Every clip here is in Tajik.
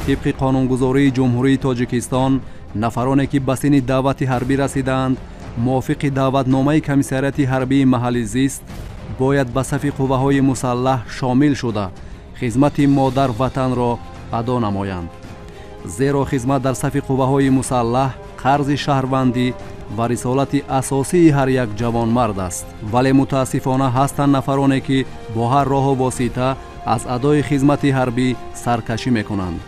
طبق قانونگذاری جمهوری تاجیکستان نفرانی که به سن دعوت حربی رسیدند موافق دعوتنامه کمیسریات حربی محلی زیست باید به صف قوه‌های مسلح شامل شده خدمت ما در وطن را ادا نمایند. زیرا خدمت در صف قوه‌های مسلح قرض شهروندی و رسالت اساسی هر یک جوان مرد است. ولی متاسفانه هستند نفرانی که با هر راه و واسطه از ادای خدمت حربی سرکشی میکنند.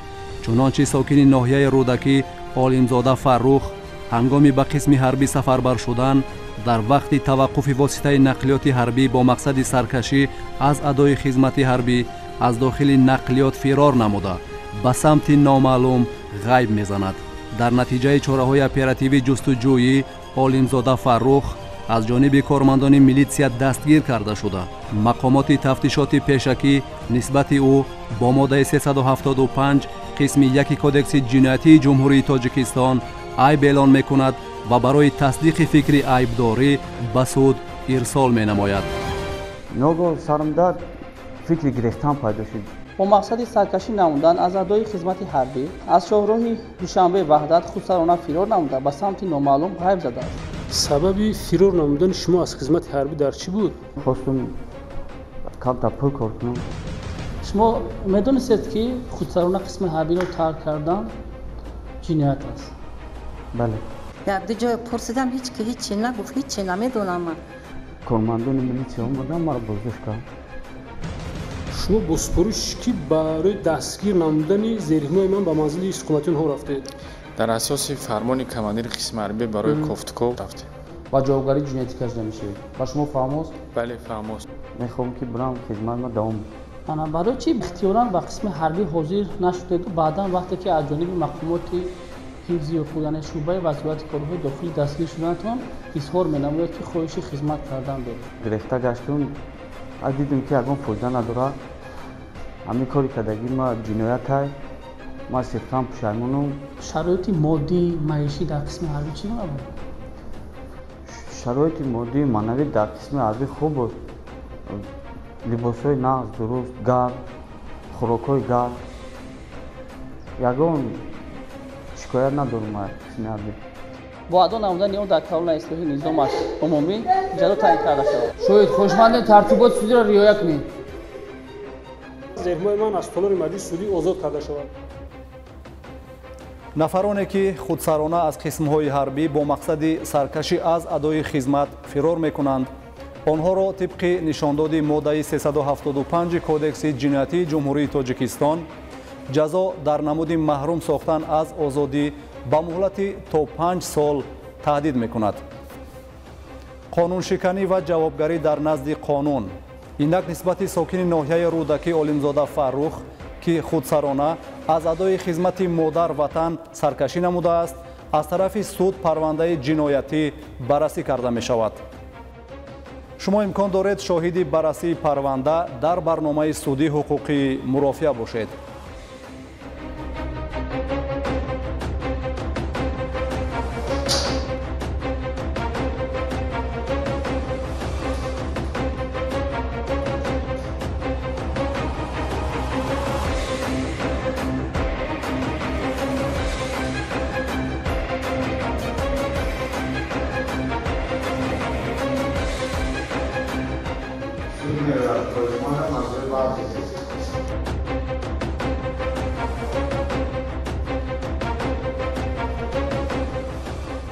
چنانچه ساکن ناحیه رودکی عالمزاده فرخ هنگامی به قسم حربی سفربر شدن در وقت توقف واسطه نقلیات حربی با مقصد سرکشی از ادای خدمت حربی از داخل نقلیات فرار نموده به سمت نامعلوم غیب میزند. در نتیجه چاره‌های اپراتیوی جستجویی عالمزاده فرخ از جانب کارمندان میلیسیا دستگیر کرده شده. مقامات تفتیشات پیشکی نسبت او با ماده 375 قسم 1 کودکس جنایتی جمهوری تاجیکستان عیب اعلان میکند و برای تصدیق فکر عیبداری به سود ارسال مینماید. ناگاه سرم فکر گرفتن پیدا شد. با مقصد سرکشی نمودن از ادای خدمت حربی از شاهراه دوشنبه وحدت خودسرانه فرار نموده به سمت نامعلوم غیب زده است. سبب فرار نمودن شما از خدمت حربی در چی بود؟ خواستم کم تا پول کار کنم. شما میدونید که خودسرانه قسم حربی را ترک کردن جنایت است؟ بله. یک دو جای پرسیدم هیچی نگفت، هیچی نمیدونم. من کارمندان میلیسیا اومدن مرا بازداشت کردن. شما با سپارش که برای دستگیر نمودن زیرهمان من به منزل حکومتیون ها رفتید؟ در اساس فرمان کماندیر قسم حربی برای کوفتکو رفتیم. با جوابگری جنایتی کش نمیشوید. با شما فهموست؟ بله فهموست. میخوام که برام خدمت ما دوام. انا برای چی اختیاراً با قسم حربی حاضر نشدید و بعدا وقتی که از جانب مقامات حفظی حقوق یعنی شعبه وزارت کارهای داخلی دستگیر شدنتون اظهار می‌نمایید که خواهش خدمت کردن دارید؟ گرفته گشتم از دیدم که اگه فایده نداره همین کاری کردگی ما جنایت های ما صرفاً پشیمونم. شرایط مادی معیشی در قسم حربی چی بود؟ شرایط مادی معنوی در قسم حربی خوب بود. لباسای نقض درست گرم، خوراکای گرم. یگان شکایت ندارم ما قسم حربی. با ادا نمودن نیاز در کانون اصلاحی نظام عمومی جدا تعیین کرده شد. شاید خوشمند ترتیبات سودی را رعایت کنید. زیرهمان من از تالار مجلس سودی آزاد کرده شود. نفرانی که خودسرانه از قسم‌های حربی با مقصد سرکشی از ادای خدمت فرار می‌کنند آنها را طبق نشانداد ماده 375 کودکس جنایتی جمهوری تاجیکستان جزا در نمود محروم ساختن از آزادی با مهلت تا 5 سال تهدید می‌کند. قانون شکنی و جوابگری در نزد قانون اینک نسبت ساکن ناحیه رودکی عالمزاده فرخ که خودسرانه از ادای خدمت مادر وطن سرکشی نموده است از طرف سود پرونده جنایتی بررسی کرده می شود. شما امکان دارید شاهد بررسی پرونده در برنامه سودی حقوقی مرافعه باشید.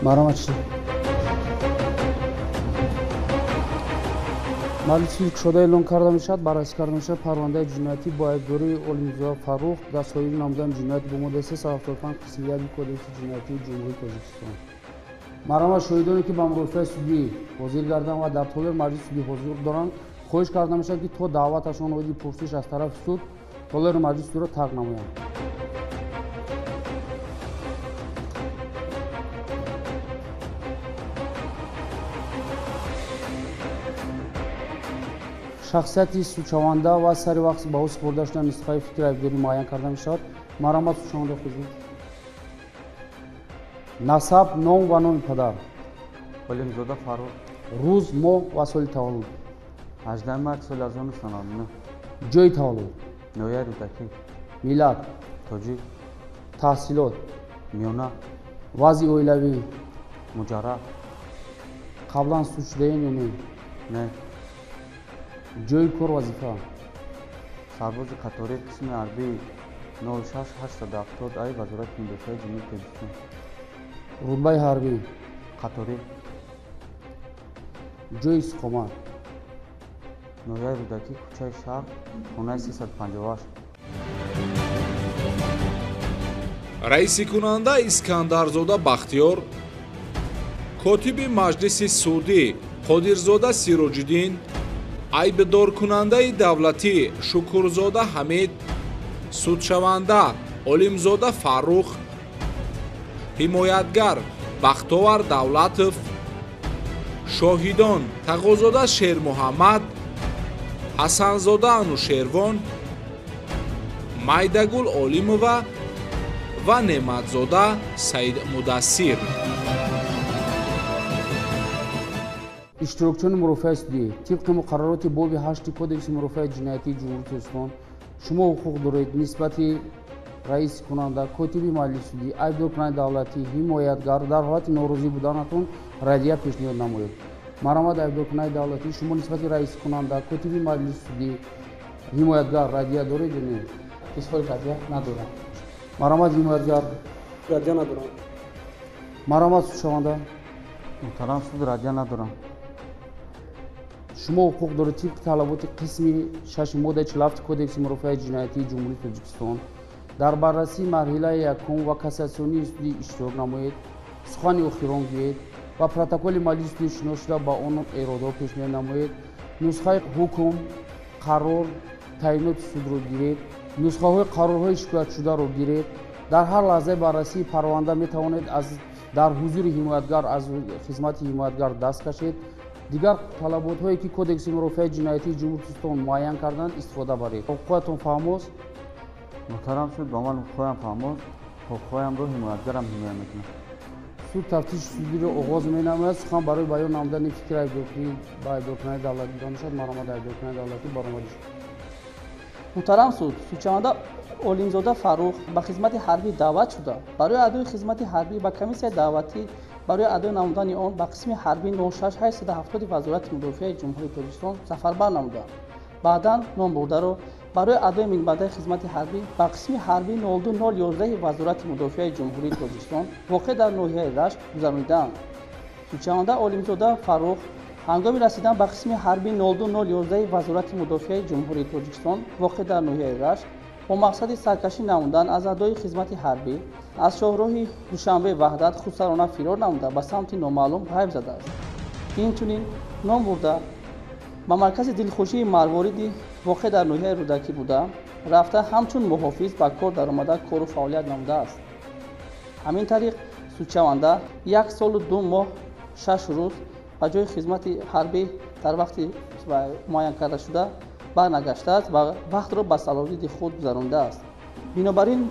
برام چی؟ مجلس شده اعلام کرده میشد بررسی کرده میشد پرونده جنایتی با عیبداری عالمزاده فرخ در سایر نمودن جنایت با ماده 375 قسم 1 کودکس جنایتی جمهوری تاجیکستان. مرام شهیدانی که به مرافعه سودی حاضر گردن و در تالار مجلس سودی حضور دارند خواهش کرده میشد که تا دعوتشان و پرسش از طرف سود تالار مجلس سودی را ترک نمایند. شخصیت سوچوانده و سری وقت با او سپرده شدن نسخه فکر عیبداری معین کرده میشد. مرامت سوچوانده خوزید. نسب، نام و نام پدر. عالمزاده فرخ. روز، ماه و سال تولد. 18 مارس سال 1999. جای تولد. ناحیه رودکی. میلاد. تاجیک. таҳсилот, میانه вазъи оилавӣ, مجرد қаблан суд шудаем ё не? نه ҷойи кор, вазифа. سرباز قطاری قسم حربی 06870 ای وزارت مدافع جنوب تاجیکستان рутбаи ҳарбӣ, قطاری ҷойи истиқомат, نویای رودکی کوچه شهر خانه 358 раиси кунанда искандарзода бахтиёр, котиби маҷлиси судӣ қодирзода сироҷиддин, айбдоркунандаи давлатӣ шукурзода ҳамид, судшаванда олимзода фаррух, ҳимоятгар бахтовар давлатов, шоҳидон тағозода шермуҳаммад, ҳасанзода анушервон, майдагул олимова ва неъматзода саидмудассир. иштирокчиёни мурофиаи судӣ, тибқи муқаррароти боби 8 кодекси мурофиаи ҷиноятии ҷумҳурии Тоҷикистон, шумо ҳуқуқ доред нисбати раиси кунанда, котиби маҷлиси судӣ, айбдоркунандаи давлатӣ, ҳимоятгар дар ҳолати норозӣ буданатон радия пешниҳод намоед. марамад айбдоркунандаи давлатӣ, шумо нисбати раиси кунанда, котиби маҷлиси судӣ, ҳимоятгар радия доред ё не? изҳори радия надорам. марамад ҳимоятгар, радия надорам. марамад судшаванда, محترم سود رادیا ندارم шумо ҳуқуқ доред тибқи талаботи қисми 6 моддаи 47 кодекси мурофиаи ҷиноятии ҷумҳурии Тоҷикистон дар баррасии марҳилаи якум ва кассатсионии судӣ иштирок намоед, сухани охирон гӯед ва протоколи маҷлиси судӣ шинос шуда ба он эродо пешниҳод намоед, нусхаи ҳукм, қарор, таъиноти судро гиред, нусхаҳои қарорҳои шикоятшударо гиред. дар ҳар лаҳзаи баррасии парванда метавонед дар ҳузури ҳимоятгар аз хизмати ҳимоятгар даст кашед. дигар талаботҳое ки кодекси мурофиаи ҷиноятии ҷумҳурии Тоҷикистон муайян карданд истифода баред. ҳуқуқатон фаҳмост? محترم سود با من حقوقم فهموز حقوقم رو حمایتگرم حمایت میکنم суд тафтиши судиро оғоз менамояд. сухан барои баён намудани фикри айбдоркунӣ ба айбдоркунаи давлатӣ донишад. маромад айбдоркунаи давлатӣ баромадӣ шуд. муҳтарам суд, судчаванда олимзода фаррух ба хизмати ҳарбӣ даъват шуда, барои адои хизмати ҳарбӣ ба комиссияи даъватӣ барои адои намудани он ба қисми ҳарбӣ 06870 вазорати мудофиаи ҷумҳурии Тоҷикистон сафарбар намуданд. баъдан ном бурдаро барои адои минбаъдаи хизмати ҳарбӣ ба қисми ҳарбӣ 02011 вазорати мудофиаи ҷумҳурии Тоҷикистон воқеъ дар ноҳияи Рашт гузаронидаанд. судчаванда олимзода фаррух ҳангоми расидан ба қисми ҳарбӣ 02011 вазорати мудофиаи ҷумҳурии Тоҷикистон воқеъ дар ноҳияи Рашт бо мақсади саркашӣ намудан аз адои хизмати ҳарбӣ аз шоҳроҳи душанбеи ваҳдат худсарона фирор намуда ба самти номаълум ғайб задааст. инчунин ном бурда ба маркази дилхушии марвориди воқеъ дар ноҳияи рӯдакӣ буда рафта ҳамчун муҳофиз ба кор даромада кору фаъолият намудааст. ҳамин тариқ судчаванда 1 солу 2 моҳ 6 рӯз ба ҷои хизмати ҳарбӣ дар вақти муайян карда шуда барнагашта ва вақтро ба салодиди худ гузарондааст. бинобар ин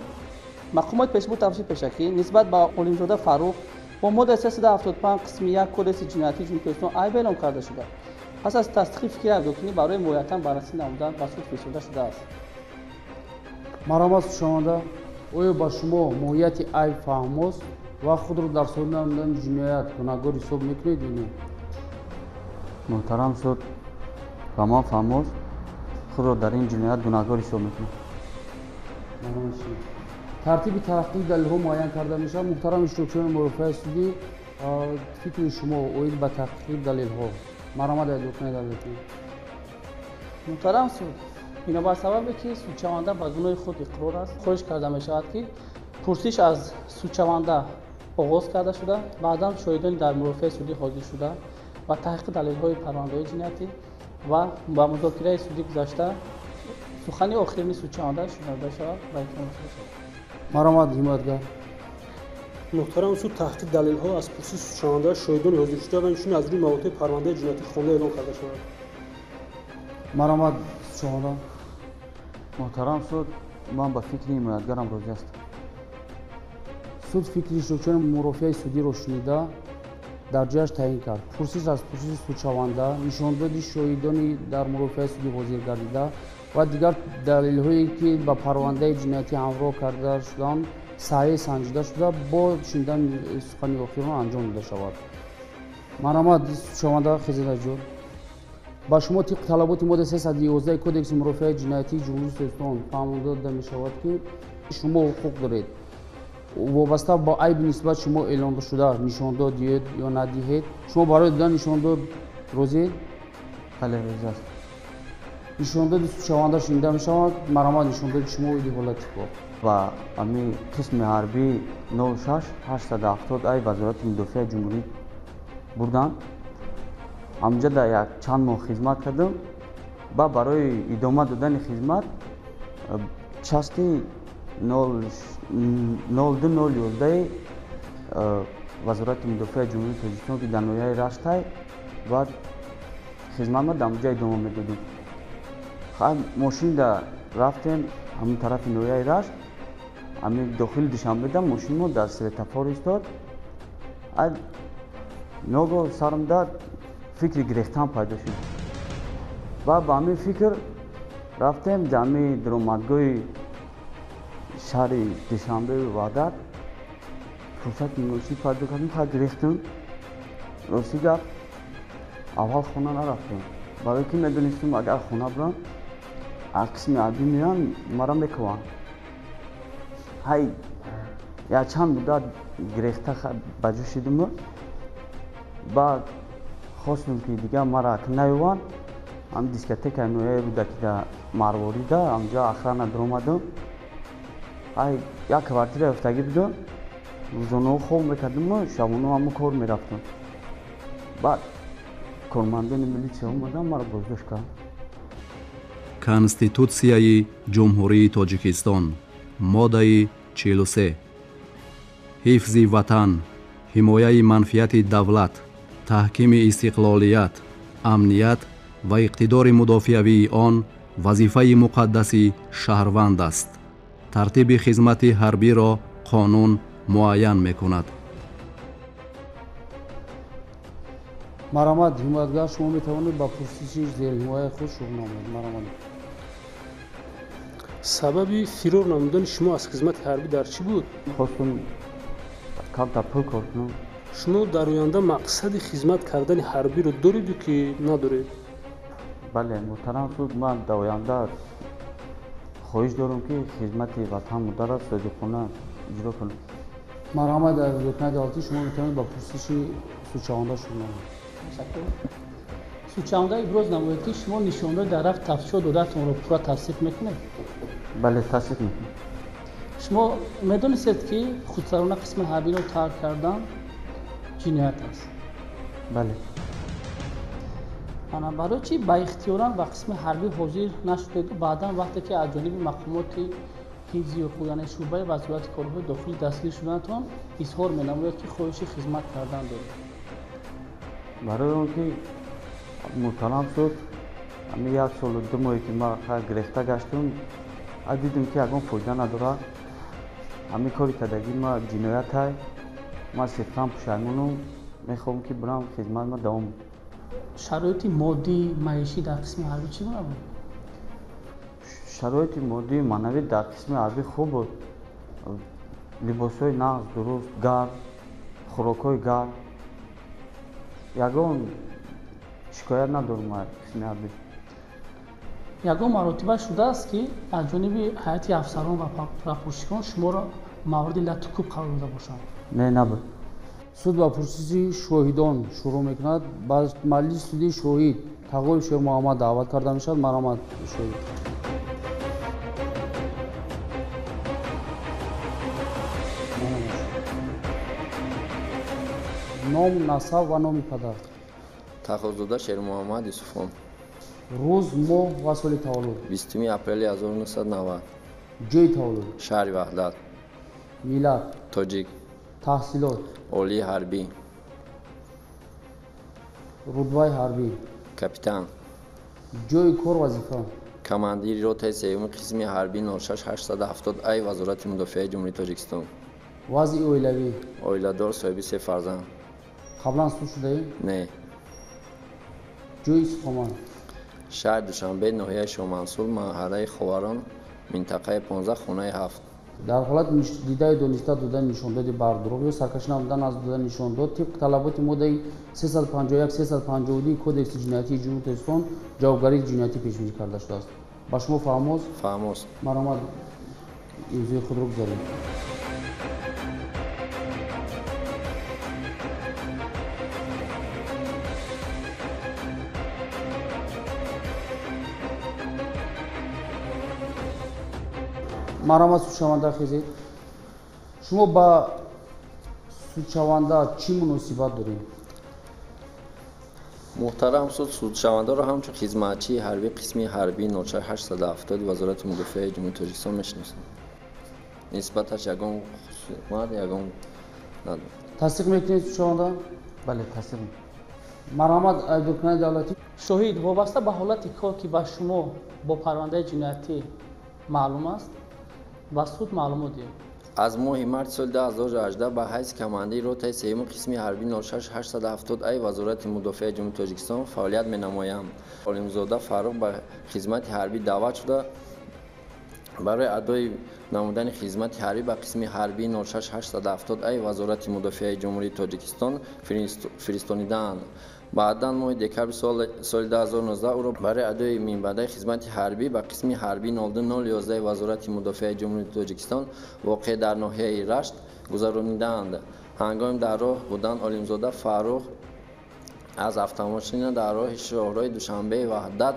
мақомоти пешбур тафтиши пешакӣ нисбат ба олимзода фаррух бо моддаи 375 қисми 1 кодекси ҷиноятии ҷумҳурии Тоҷикистон айб эълом карда шуда пас аз тасдиқи фикри айбдоркунӣ барои муайян баррасӣ намудан ба суд фиристода шудааст. маромад судшаванда, оё ба шумо моҳияти айб фаҳмост ва худро дар соли намудани ҷиноят гунаҳгор ҳисоб мекунед ё не? محترم سود با من فهموز خود رو در این جنایت گناهکار حساب میکنم маромад ши тартиби тараққии далелҳо муайян карда мешавад. муҳтарам иштирокчиёни мурофиаи судӣ, фикри шумо оид ба таҳқиқи далелҳо. маромад айбдоркунаи давлатӣ. муҳтарам суд, бинобар сабабе ки судчаванда ба гуноҳи худ иқрор аст, хоҳиш карда мешавад ки пурсиш аз судчаванда оғоз карда шуда, баъдан шоҳидони дар мурофиаи судӣ ҳозир шуда ва таҳқиқи далелҳои парвандаҳои ҷиноятӣ ва ба музокираи судӣ гузашта сухани охирини судчаванда шунида шавад ва иқрор шавад. маромад ҳимоятгар. муҳтарам суд, таҳқиқи далелҳо аз пурсиши судшаванда шоҳидони ҳозиршуда ва инчунин аз рӯи мавоқеъи парвандаи ҷиноятӣ хонда эълон карда шавад. маромад судшаванда. محترم سود من با فکر حمایتگرم راضی هستم суд фикри иштирокчиёни мурофиаи судиро шунида дар ҷояш таъин кард. пурсиш аз пурсиши судшаванда, нишондоди шоҳидони дар мурофиаи судӣ ҳозир гардида ва дигар далелҳое ки ба парвандаи ҷиноятӣ ҳамроҳ карда шуданд саҳӣ санҷида шуда бо шунидани сухани охирон анҷом дода шавад. Марҳамат шаванда Хизира ҷон, ба шумо тибқи талаботи моддаи 311 кодекси мурофиаи ҷиноятии ҷумҳурии Tojikiston фаҳмонда дода мешавад, ки шумо ҳуқуқ доред вобаста ба айби нисбат шумо эълоншуда нишондод диҳед ё надиҳед. Шумо барои додани нишондод розиед? бале розӣ аст. нишондоди судшаванда шунида мешавад. Марҳамат, нишондоди шумо иди ҳолати кор. ва ами қисми ҳарбии 06 870 ай вазорати мудофиаи ҷумҳурӣ бурданд. ҳамҷа дар як чанд моҳ хизмат кардам. ба барои идома додани хизмат части 02011 вазорати мудофиаи ҷумҳурии Тоҷикистон ки дар ноҳияи Раштай баъд хизматма дар онҷа идома медодем. мошинда рафтем ҳамин тарафи ноҳияи Рашт, ҳамин дохили Душанбеда мошинмо дар светофор истод. ногоҳ сарамда фикри гирехтан пайдо шуд. ба ҳамин фикр рафтем дар ҳамин даромадгоҳи шаҳри Душанбеи Ваҳдат фурсати муносиб пайдо кардем. ха гирехтем. рости гап аввал хона нарафтем, барои ки медонистем агар хона бурам қисми ҳарбӣ меян мара мекуванд. ҳай якчанд муддат гирехта ба ҷо шудем. баъд хостем ки дигар мара наёванд. ҳам дискотекаи ноҳияе буда ки дар Марворида ҳамҷа охрана даромадам. ҳай як квартира ёфтагӣ будам. рӯзонаҳо хоб мекардам, шабонаҳо ҳамон кор мерафтам. баъд кормандони милитсия омадан маро боздошт кард. Конститутсияи ҷумҳурии Тоҷикистон моддаи 43 ҳифзи ватан, ҳимояи манфиати давлат, таҳкими истиқлолият, амният ва иқтидори мудофиавии он вазифаи муқаддаси шаҳрванд аст. тартиби хизмати ҳарбиро қонун муайян мекунад. марҳамат, ҳимоятгар, шумо метавонед ба пурсиши зерҳимояи худ шуғл намоед. марҳамат. сабаби фирор намудани шумо аз хизмати ҳарбӣ дар чӣ буд? хостам камтар пул кор кунам. шумо дар оянда мақсади хизмат кардани ҳарбиро дореду ки надоред? бале муҳтарам суд, ман дар оянда хоҳиш дорам ки хизмати ватан модарро содиқона иҷро кунам. марҳамат, дар рӯкни адолатӣ шумо метавонед ба пурсиши судшаванда шуғл намоед. судшаванда иброз намоед ки шумо нишондоди дар рафт тафтишот додатонро пурра тавсиф мекунед. бале тавсиф мекунам. шумо медонистед ки худсарона қисми ҳарбиро тарк кардан ҷиноят аст. бале ана барои чӣ ба ихтиёран ба қисми ҳарбӣ ҳозир нашудеду баъдан вақте ки аз ҷониби мақомоти ҳифзи ҳуқуқ яъне шӯъбаи вазорати корҳои дохилӣ дастгир шуданатон изҳор менамоед ки хоҳиши хизмат кардан доред? барои он ки муҳтарам суд, ҳамин 1 солу 2 моҳе ки ман гирехта гаштам, дидам ки ягон фоида надорад. ҳамин кори кардагӣ ма ҷиноят ай. ман сифран пушаймонам. мехоҳам ки бурам хизматма давом. шароити моддии маишӣ дар қисми ҳарбӣ чӣ гуна буд? шароити моддии маънавӣ дар қисми ҳарбӣ хуб буд. либосҳои нағз дуруст, гарм, хӯрокҳои гарм. ягон шикоят надорам аз қисми ҳарбӣ. ягон маротиба шудааст ки аз ҷониби ҳайати афсарон ва прапорщикон шуморо мавриди латукуб қарор дода бошанд? не, набуд. суд ба пурсиши шоҳидон шурӯъ мекунад. ба маҷлиси суди шоҳид тағои Шермуҳаммад даъват карда мешавад. марҳамат шоҳид. ном, насаб ва номи падар. тахозода Шермуҳаммад Юсуфон. рӯз, моҳ ва соли таваллуд. 20 апрели 1990. ҷойи таваллуд. шаҳри Ваҳдат. миллат. тоҷик. таҳсилот. олии ҳарбӣ. рутбаи ҳарбӣ. капитан. ҷойи кор, вазифа. командири ротаи сеюми қисми ҳарбӣ 06 870 ай вазорати мудофиаи ҷумҳурии Тоҷикистон. вазъи оилавӣ. оиладор, соҳиби 3 фарзанд. қаблан суд шудаӣ? не. ҷойи сухоман. шаҳри Душанбе, ноҳияи Шоҳмансур, маҳаллаи Ховарон, минтақаи 15, хонаи 7. дар ҳолати дидаи дониста додани нишондоди бардуруғ ё саркашӣ намудан аз додани нишондод тибқи талаботи моддаи 351-352 кодекси ҷиноятии ҷумҳурии тоҷикистон ҷавобгарии ҷиноятӣ пешбинӣ карда шудааст. ба шумо фаҳмост? фаҳмост. марҳамат, имзои худро гузоред. марҳамат, судшаванда хезед. шумо ба судшаванда чӣ муносибат доред? муҳтарам суд, судшавандаро ҳамчун хизматчии ҳарбии қисми ҳарбии 0870 вазорати мудофиаи ҷумҳурии тоҷикистон мешиносам. нисбаташ ягон хусумат ягон надорад. тасдиқ мекунед судшаванда? бале тасдиқ. марҳамат, айбдоркунандаи давлатӣ. шоҳид вобаста ба ҳолати кор ки ба шумо бо парвандаи ҷиноятӣ маълум аст, ба суд маълумот диҳед. аз моҳи марти соли 2018 ба ҳайси командии ротаи сеюми қисми ҳарбии 06870 вазорати мудофиаи ҷумҳурии тоҷикистон фаъолият менамоям. олимзода фаррух ба хизмати ҳарбӣ даъват шуда барои адои намудани хизмати ҳарбӣ ба қисми ҳарбии 06870 вазорати мудофиаи ҷумҳурии тоҷикистон фиристонидаанд. баъдан моҳи декабри соли 2019 ӯро барои адои минбаъдаи хизмати ҳарбӣ ба қисми ҳарбии 02011 вазорати мудофиаи ҷумҳурии тоҷикистон воқеъ дар ноҳияи рашт гузаронидаанд. ҳангоми дар роҳ буданд олимзода фаррух аз автомошина дар роҳи шоҳроҳи душанбеи ваҳдат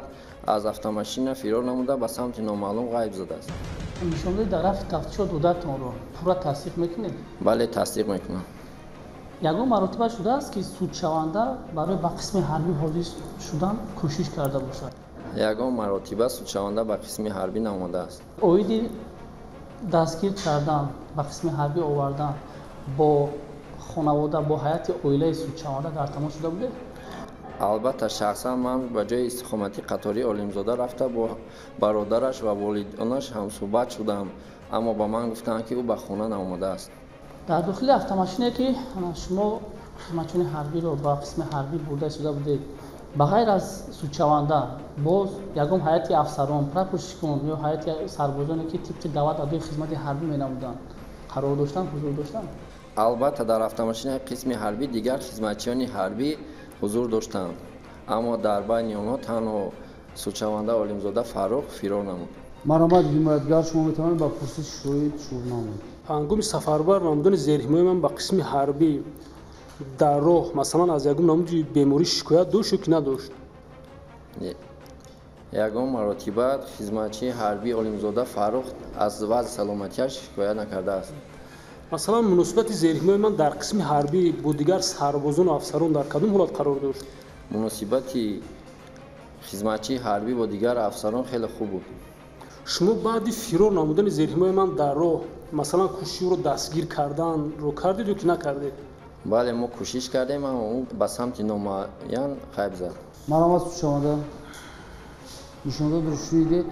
аз автомошина фирор намуда ба самти номаълум ғайб задааст. нишондои дар рафти тафтишот додатонро пурра тасдиқ мекунед? бале, тасдиқ мекунам. ягон маротиба шудааст ки судшаванда барои ба қисми ҳарбӣ ҳозир шудан кӯшиш карда бошад? ягон маротиба судшаванда ба қисми ҳарбӣ намудааст. оиди дастгир кардан ба қисми ҳарбӣ овардан бо хонавода бо ҳайати оилаи судшаванда дар тамос шуда будед? албатта, шахсан ман ба ҷои истиқомати қатории олимзода рафта бо бародараш ва волидонаш ҳамсуҳбат шудам, аммо ба ман гуфтанд ки ӯ ба хона наомадааст. дар дохили автомошине ки шумо хизматчони ҳарбиро ба қисми ҳарбӣ бурда истода будед, ба ғайр аз судшаванда боз ягон ҳайати афсарон, прапорщикон ё ҳайати сарбозоне ки тибқи даъват адои хизмати ҳарбӣ менамуданд қарор доштанд, ҳузур доштанд? албатта, дар автомошинаи қисми ҳарбӣ дигар хизматчиёни ҳарбӣ ҳузур доштанд, аммо дар байни онҳо танҳо судшаванда олимзода фаррух фирор намуд. марҳамат, ҳимоятгар, шумо метавонед ба пурсиш шоҳид шуруъ намоед. ҳангоми сафарбар намудани зерҳимои ман ба қисми ҳарбӣ дар роҳ масалан аз ягон намуди беморӣ шикоят дошту ки надошт? ягон маротиба хизматчии ҳарбии олимзода фаррух аз вазъи саломатиаш шикоят накардааст. масалан муносибати зерҳимои ман дар қисми ҳарбӣ бо дигар сарбозону афсарон дар кадом ҳолат қарор дошт? муносибати хизматчии ҳарбӣ бо дигар афсарон хеле хуб буд. шумо баъди фирор намудани зерҳимои ман дар роҳ масалан кӯшиши ӯро дастгир карданро кардед ё ки накардед? бале, мо кӯшиш кардем, аммо ӯ ба самти номуайян ғайб зад. марҳамат, судшаванда, нишондодро шунидед?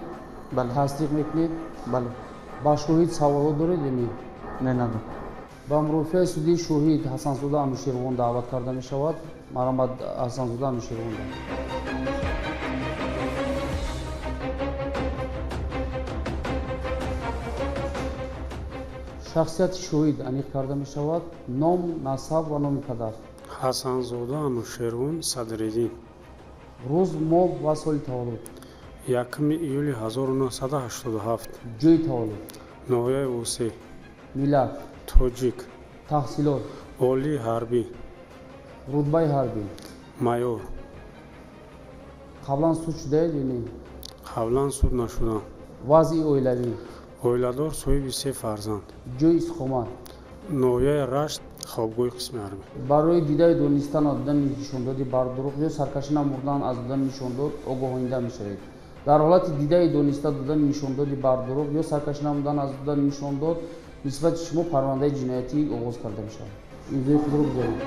бале. тасдиқ мекунед? бале. ба шоҳид саволот доред ё не? не надорам. ба мурофиаи суди шоҳид ҳасанзода анушервон даъват карда мешавад. марҳамат, ҳасанзода анушервон. шахсияти шоҳид аниқ карда мешавад. ном, насаб ва номи падар. ҳасанзода анушервон садриддин. рӯз, моҳ ва соли таваллуд. 1 июли 1987. ҷойи таваллуд. ноҳияи осе. миллат. тоҷик. таҳсилот. олии ҳарбӣ. рутбаи ҳарбӣ. майор. қаблан суд шудаед ё не? қаблан суд нашудам. вазъи оилавӣ. оиладор соҳиби 3 фарзанд. ҷойи иstiqomat. ноҳияи рашт, хобгоҳи қисми ҳарбӣ. барои дидаи донистан аз додани нишондоди бардуруғ ё саркашӣ намурдан аз додани нишондод огоҳонида мешавед. дар ҳолати дидаи дониста додани нишондоди бардуруғ ё саркашӣ намудан аз додани нишондод нисбати шумо парвандаи ҷиноятӣ оғоз карда мешавад. имзои худро гузоред.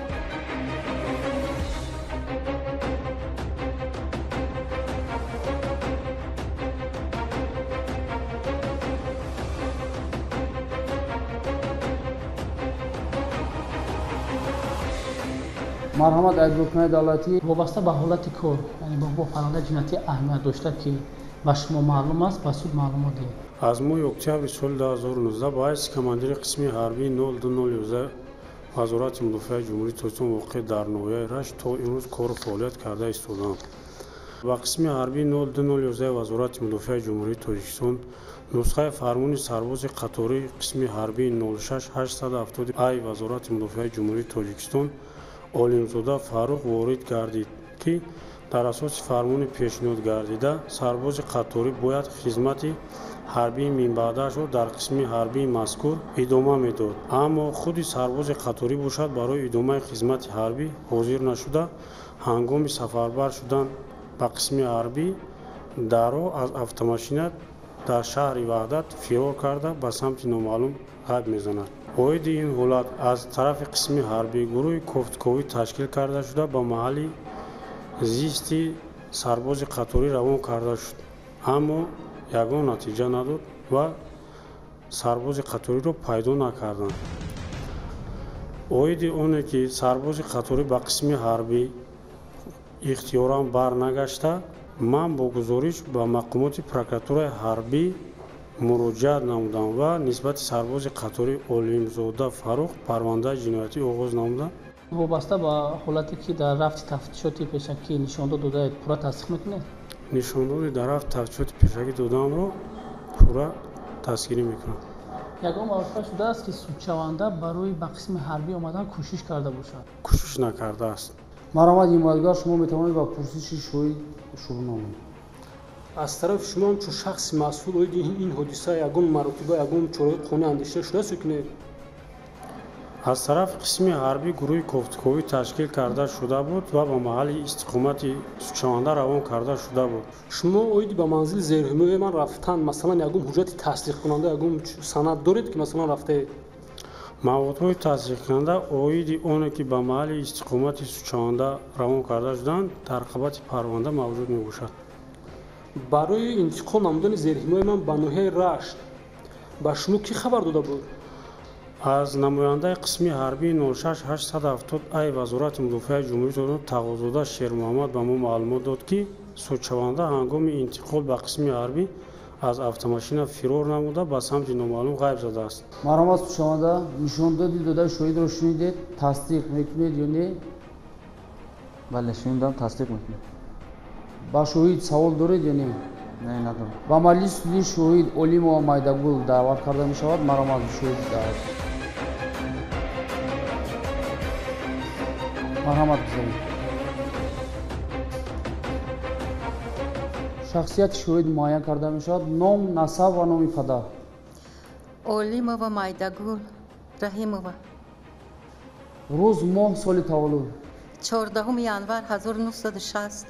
марҳамат, айбдоркунандаи давлатӣ. вобаста ба ҳолати кор яъне бо парвандаи ҷиноятӣ аҳамият дошта ки ба шумо маълум аст, ба суд маълумот диҳед. аз моҳи октябри соли 2019 ба ҳайси командири қисми ҳарбии 0211 вазорати мудофиаи ҷумҳурии тоҷикистон воқеъ дар ноҳияи Рашт то имрӯз кору фаъолият карда истодам. ба қисми ҳарбии 0211 вазорати мудофиаи ҷумҳурии тоҷикистон нусхаи фармони сарбози қатории қисми ҳарбии 06870 ай вазорати мудофиаи ҷумҳурии тоҷикистон Олимзода Фаррух ворид гардид ки дар асоси фармони пешниҳод гардида сарбози қаторӣ бояд хизмати ҳарбии минбаъдаашро дар қисми ҳарбии мазкур идома медод, аммо худи сарбози қаторӣ бошад барои идомаи хизмати ҳарбӣ ҳозир нашуда ҳангоми сафарбар шудан ба қисми ҳарбӣ даро аз автомошина дар шаҳри Ваҳдат фирор карда ба самти номаълум ғайб мезанад. оиди ин ҳолат аз тарафи қисми ҳарбӣ гурӯҳи кофтковӣ ташкил карда шуда ба маҳалли зисти сарбози қаторӣ равон карда шуд, аммо ягон натиҷа надод ва сарбози қаториро пайдо накарданд. оиди оне ки сарбози қаторӣ ба қисми ҳарбӣ ихтиёран барнагашта, ман бо гузориш ба мақомоти прокуратураи ҳарбӣ муроҷиат намудам ва нисбати сарбози қаторӣ Олимзода Фаррух парвандаи ҷиноятӣ оғоз намуда вобаста ба ҳолате ки дар рафти тафтишоти пешакӣ нишондод додаед пурра тасдиқ мекунед? нишондоди дар рафти тафтишоти пешакӣ додамро пурра тасдиқ мекунам. ягон мавофиқа шудааст ки судшаванда барои ба қисми ҳарбӣ омадан кӯшиш карда бошад? кӯшиш накардааст. марҳамат ҳимоятгар, шумо метавонед ба пурсиши шоҳид шурӯъ намоед. аз тарафи шумо ҳамчун шахси масъул оиди ин ҳодиса ягон маротиба ягон чораҳои қонунӣ андеша шудааст ё ки не? аз тарафи қисми ҳарбӣ гурӯҳи кофтковӣ ташкил карда шуда буд ва ба маҳалли истиқомати судшаванда равон карда шуда буд. шумо оиди ба манзили зерҳимояи ман рафтан масалан ягон ҳуҷҷати тасдиқкунанда ягон санад доред ки масалан рафтаед? маводҳои тасдиқкунанда оиди оне ки ба маҳалли истиқомати судшаванда равон карда шуданд дар қабати парванда мавҷуд мебошад. барои интиқол намудани зерҳимояи ман ба ноҳияи Рашт ба шумо кӣ хабар дода буд? аз намояндаи қисми ҳарбии 06870 ай вазорати мудофиаи ҷумҳурии тоҷикистон тағозода Шермуҳаммад ба мо маълумот дод ки судшаванда ҳангоми интиқол ба қисми ҳарбӣ аз автомошина фирор намуда ба самти номаълум ғайб задааст. марҳамат судшаванда, нишондоди додаи шоҳидро шунидед, тасдиқ мекунед ё не? бале шунидам, тасдиқ мекунам. ба шоҳид савол доред ё не? Не, надорам. ба маҷлиси суди шоҳид Олимова Майдагул даъват карда мешавад. марҳамат шоҳид даъват. марҳамат гузоред. шахсияти шоҳид муайян карда мешавад. ном, насаб ва номи падар. Олимова Майдагул Раҳимова. рӯз, моҳ, соли таваллуд. 14 январ 1960.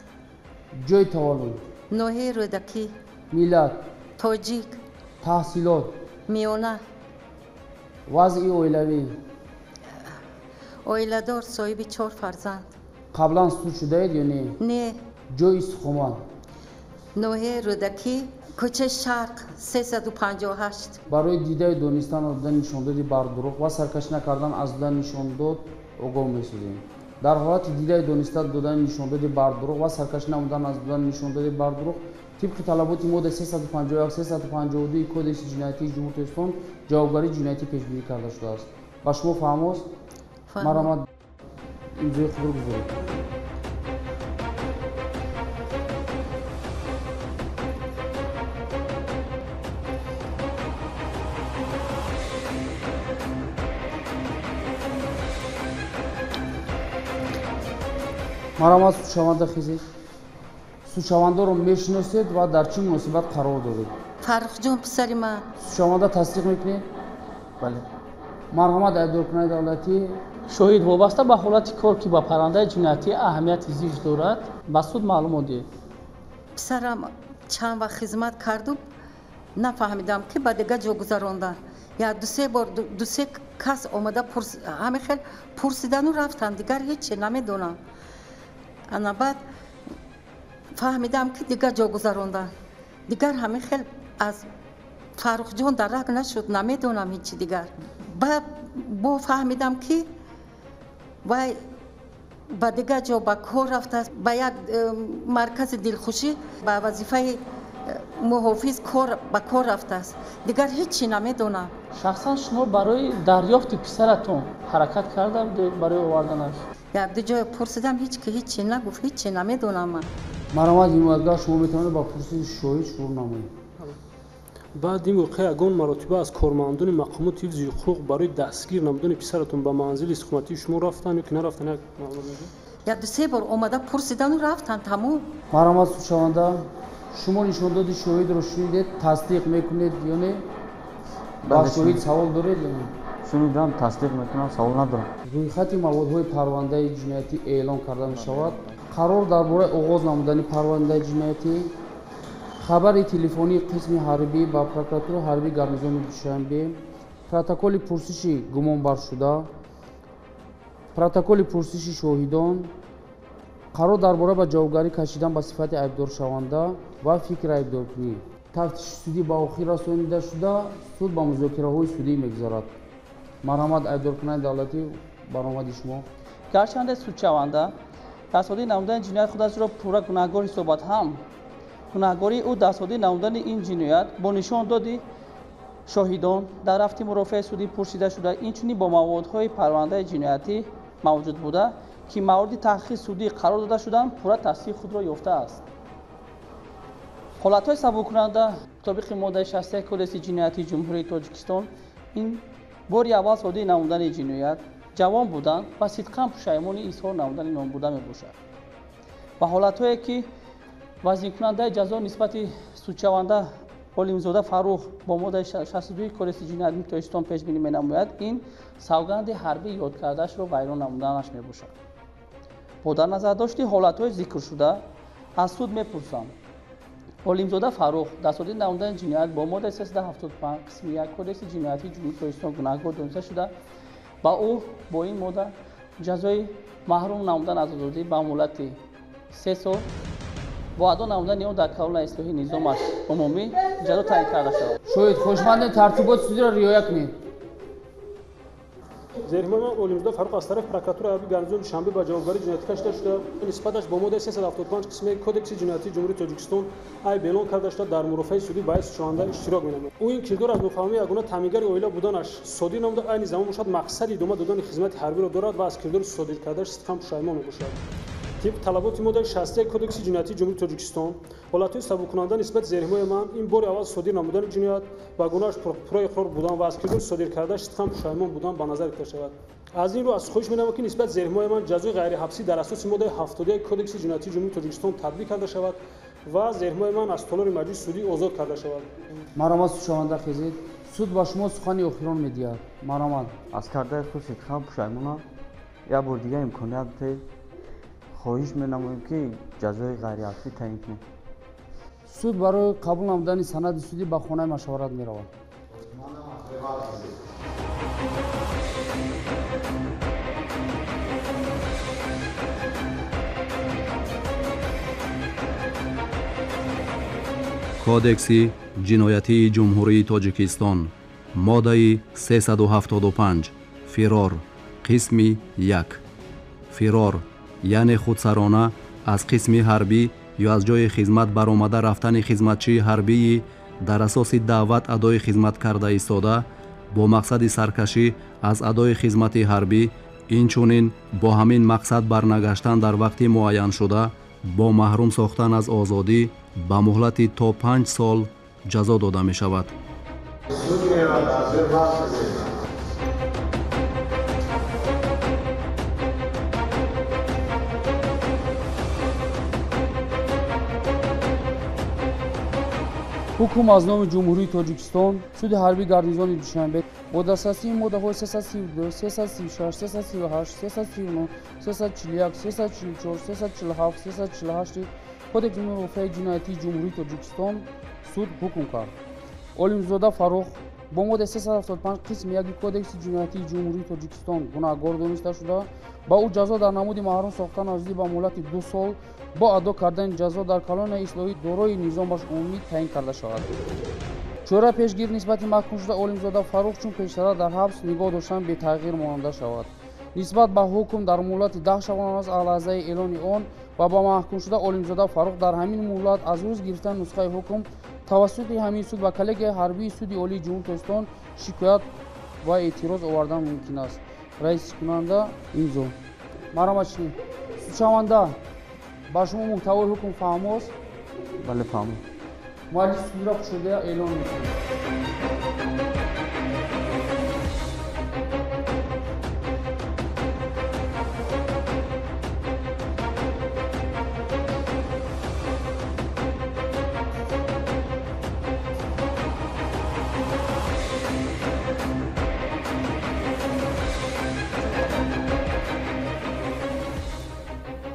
ҷойи таваллуд. ноҳияи Рӯдакӣ. миллат. тоҷик. таҳсилот. миёна. вазъи оилавӣ. оиладор, соҳиби 4 фарзанд. қаблан суд шудаед ё не? Не. ҷойи истиқомат. ноҳияи Рӯдакӣ, кӯчаи Шарқ 358. барои дидаи донистан аз додани нишондоди бардуруғ ва саркашӣ накардан аз додани нишондод огоҳ месозем. дар ҳолати дидаи дониста додани нишондоди бардуруғ ва саркашӣ намудан аз додани нишондоди бардуруғ тибқи талаботи моддаи 351-352 кодекси ҷиноятии ҷумҳурии Тоҷикистон ҷавобгарии ҷиноятӣ пешбинӣ карда шудааст. ба шумо фаҳмост? марҳамат, имзои худро гузоред. марҳамат, судшаванда хизед. судшавандаро мешиносед ва дар чӣ муносибат қарор доред? Фаррухҷон писари ман. судшаванда тасдиқ мекунед? бале. марҳамат, айбдоркунаи давлатӣ. шоҳид вобаста ба ҳолати кор ки ба паррандаи ҷиноятӣ аҳамияти зич дорад ба суд маълумот диҳед. писарам чанд вақт хизмат карду нафаҳмидам ки ба дигар ҷо гузарондан. як дусе бор дусе кас омада ҳамин хел пурсидану рафтам, дигар ҳече намедонам. ана баъд фаҳмидам ки дигар ҷо гузарондан. дигар ҳамин хел аз Фаррухҷон дарак нашуд, намедонам ҳечи дигар. баъд бо фаҳмидам ки вай ба дигар ҷо ба кор рафтааст, ба як маркази дилхушӣ ба вазифаи муҳофиз ба кор рафтааст, дигар ҳечи намедонам. шахсан шумо барои дарёфти писаратон ҳаракат карда будед барои оварданаш? як-ду ҷой пурсидам, ҳечи нагуфт, ҳечи намедонам. Ман маромад ҳимоятгар шумо метавонед ба пурсиди шоҳид шуруъ намоед. баъд ин воқеа ягон маротиба аз кормандони мақомоти ҳифзи ҳуқуқ барои дастгир намудани писаратон ба манзили истиқоматии шумо рафтанд ё ки нарафтанд? як маълумот медиҳед? як-ду се бор омада пурсидану рафтанд тамом. маромад судшаванда шумо нишондоди шоҳидро шунидед, тасдиқ мекунед ё не? ба шоҳид савол доред ё не? шунидам, тасдиқ мекунам, савол надорам. рӯйхати маводҳои парвандаи ҷиноятӣ эълон карда мешавад. қарор дар бораи оғоз намудани парвандаи ҷиноятӣ, хабари телефонии қисми ҳарбӣ ба прокуратураи ҳарбии гарнизони душанбе, протоколи пурсиши гумонбаршуда, протоколи пурсиши шоҳидон, қарор дар бора ба ҷавобгарӣ кашидан ба сифати айбдоршаванда ва фикри айбдоркунӣ. тафтиши судӣ ба охир расонида шуда, суд ба музокираҳои судӣ мегузарад. марҳамат, айбдоркунандаи давлатӣ, баромади шумо. гарчанде судшаванда дастгирӣ намудани ҷиноят худашро пурра гунаҳгор ҳисобад ҳам гунаҳгории ӯ дастгирӣ намудани ин ҷиноят бо нишондоди шоҳидон дар рафти мурофиаи судӣ пурсида шуда, инчунин бо маводҳои парвандаи ҷиноятӣ мавҷуд буда, ки мавриди таҳқиқи судӣ қарор дода шуданд, пурра тасдиқ худро ёфтааст. ҳолатҳои сабуkkунанда мутобиқи моддаи 60 кодекси ҷиноятии ҷумҳурии Тоҷикистон ин бори аввал содири намудани ҷиноят ҷавон буданд ва сидқан пушаймони изҳор намудани ном буда мебошад. ва ҳолатҳое ки вазнкунандаи ҷазо нисбати судшаванда Олимзода Фаррух бо моддаи 62 кодекси ҷиноятии Тоҷикистон пешбинӣ менамояд, ин савганди ҳарбӣ ёд кардаашро вайрон намуданаш мебошад. бо дар назардошти ҳолатҳои зикршуда аз суд мепурсам, Олимзода Фаррух дастгирӣ намудани ҷиноят бо моддаи 375 қисми 1 кодекси ҷиноятии ҷумҳурии Тоҷикистон гунаҳгор дониста шуда, ба ӯ бо ин модда ҷазои маҳрум намудан аз озодӣ ба муҳлати 3 сол бо адо намудани он дар кануни ислоҳии низомаш умумӣ ҷазо таъин карда шавад. шоҳид хошмандем тартиботи судиро риоя кунед. зеримон Олимзода Фаррух аз тарафи прокуратураи ҳарбии гарнизони Душанбе ба ҷавобгарӣ ҷиноятӣ кашида шуда, нисбаташ бо моддаи 375 қисми кодекси ҷиноятии ҷумҳурии Тоҷикистон айб эълон карда шуда, дар мурофиаи судӣ ба ҳайси шунаванда иштирок менамояд. ӯ ин кирдор аз нофаҳмии ягона таъмингари оила буданаш содир намуда, айни замон бошад мақсади идома додани хизмати ҳарбиро дорад ва аз кирдори содир кардааш сидқан пушаймон мебошад. тиб талаботи моддаи 60 кодекси ҷиноятии ҷумҳурии Тоҷикистон, ҳолатҳои сабуkkунанда нисбати зеримои ман ин бори аввал содир намудани ҷиноят ба гуноҳаш пурра иқрор будан ва аз кирдори содир кардааш сидқан пушаймон будан ба назар гирифта шавад. аз ин рӯ аз хоҳиш менамам ки нисбати зеримои ман ҷазои ғайриҳабсӣ дар асоси моддаи 71 кодекси ҷиноятии ҷумҳурии Тоҷикистон татбиқ карда шавад ва зеримои ман аз толори маҷлиси судӣ озод карда шавад. маромад судшаванда хезед, суд ба шумо сухани охирон медиҳад. маромад, аз кардаи худ сидқан пушаймонам. як бор дига имконият дед, хоҳиш менамоем ки ҷазои ғайриҳабсӣ таъин кунед. суд барои қабул намудани санади судӣ ба хонаи машварат меравад. кодекси ҷиноятии ҷумҳурии Тоҷикистон, моддаи 375, фирор, қисми 1. фирор яъне худсарона аз қисми ҳарбӣ ё аз ҷои хизмат баромада рафтани хизматчии ҳарбии дар асоси даъват адои хизмат карда истода бо мақсади саркашӣ аз адои хизмати ҳарбӣ, инчунин бо ҳамин мақсад барнагаштан дар вақти муайяншуда бо маҳрум сохтан аз озодӣ ба муҳлати то 5 сол ҷазо дода мешавад. ҳукм аз номи ҷумҳурии Тоҷикистон, суди ҳарбии гарнизони Душанбе бо дастрасии моддаҳои 332, 336, 338, 339, 341, 344, 347, 348 кодекси мурофиаи ҷиноятии ҷумҳурии Тоҷикистон суд ҳукм кард. Олимзода Фаррух бо моддаи 375 қисми 1 кодекси ҷиноятии ҷумҳурии Тоҷикистон гунаҳгор дониста шуда, ба ӯ ҷазо дар намуди маҳрум сохтан азодӣ ба муҳлати 2 сол бо адо кардани ҷазо дар калони ислоҳӣ дорои низомаш умумӣ таъин карда шавад. чора пешгир нисбати маҳкумшуда Олимзода Фаррух чун пештара дар ҳабс нигоҳ доштан бетағйир монанда шавад. нисбат ба ҳукм дар муҳлати 10 шабона аз лаҳзаи эълони он ва ба маҳкумшуда Олимзода Фаррух дар ҳамин муҳлат аз рӯз гирифтани нусхаи ҳукм توسط همین سود و کلیه حربی سود عالی جمهوری تاجیکستان شکایت و اعتراض آوردن ممکن است. رئیس کننده اینجا مرامچی سوچوانده با شما محتوای حکم فهم است؟ بله فهم. مجلس سود را شده اعلام میکنیم.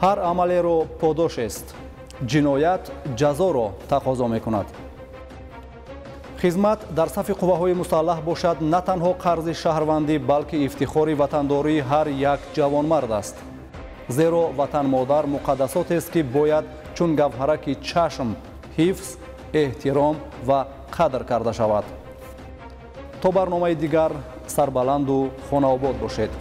ҳар амалеро подошест, ҷиноят ҷазоро тақозо мекунад. хизмат дар сафи қувваҳои мусаллаҳ бошад на танҳо қарзи шаҳрвандӣ, балки ифтихори ватандории ҳар як ҷавонмард аст. зеро ватанмодар муқаддасотест, ки бояд чун гавҳараки чашм ҳифз, эҳтиром ва қадр карда шавад. то барномаи дигар сарбаланду хонаобод бошед.